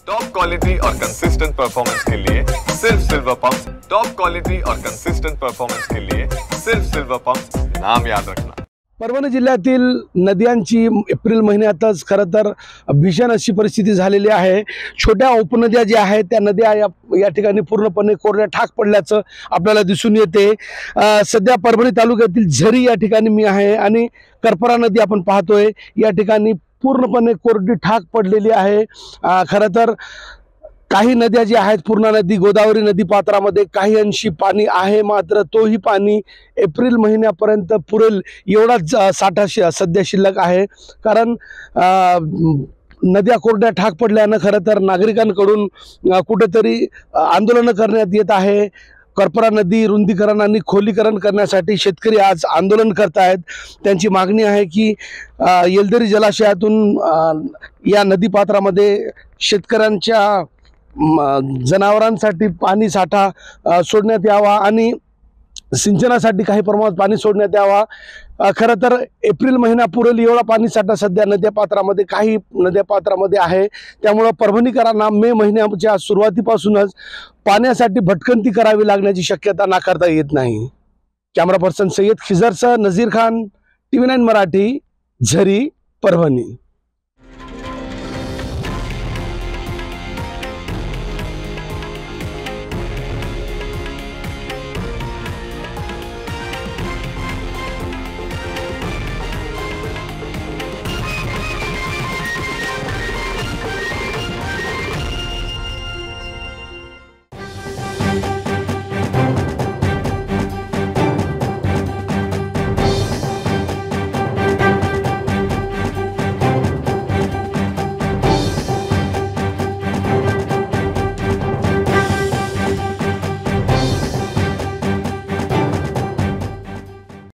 Top quality और consistent performance के लिए सिर्फ सिल्वर पंप्स। टॉप क्वालिटी और कंसिस्टेंट परफॉर्मेंस के लिए सिर्फ सिल्वर पंप्स, नाम याद रखना। परभणी जिल्ह्यातील नद्यांची एप्रिल महिन्यातच खरं तर भीषण अशी परिस्थिती झालेली आहे। छोट्या उपनद्या ज्या आहेत त्या नद्या या ठिकाणी पूर्णपणे कोरड्या ठाक पडल्याचं आपल्याला दिसून येते। सध्या परभणी तालुक्यातील झरी या ठिकाणी मी आहे आणि करपरा नदी आपण पाहतोय, या ठिकाणी पूर्णपणे कोरडी ठाक पडलेली आहे। खरं तर काही नद्या ज्या आहेत, पूर्णा नदी, गोदावरी नदी पात्रामध्ये काही अंशी पाणी आहे, मात्र तोही पाणी एप्रिल महिन्यापर्यंत पुरेल एवढाच साठा सध्या शिल्लक आहे। कारण नद्या कोरड्या ठाक पडल्यानं खरं तर नागरिकांकडून कुठेतरी आंदोलन करण्यात येत आहे। करपरा नदी रुंदीकरण आणि खोलीकरण करण्यासाठी शेतकरी आज आंदोलन करत आहेत। त्यांची मागणी आहे की येलदरी जलाशयातून या नदीपात्रामध्ये शेतकऱ्यांच्या जनावरांसाठी पाणी साठा सोडण्यात यावा आणि सिंचनासाठी काही प्रमाणात पाणी सोडण्यात यावा। खरं तर एप्रिल महिना पुरेल एवढा पाणी साठा सध्या नद्यापात्रामध्ये काही नद्यापात्रामध्ये आहे। त्यामुळे परभणीकरांना मे महिन्याच्या सुरुवातीपासूनच पाण्यासाठी भटकंती करावी लागण्याची शक्यता नाकारता येत नाही। कॅमेरा पर्सन सय्यद खिजरसह नजीर खान, TV9 मराठी, झरी, परभणी।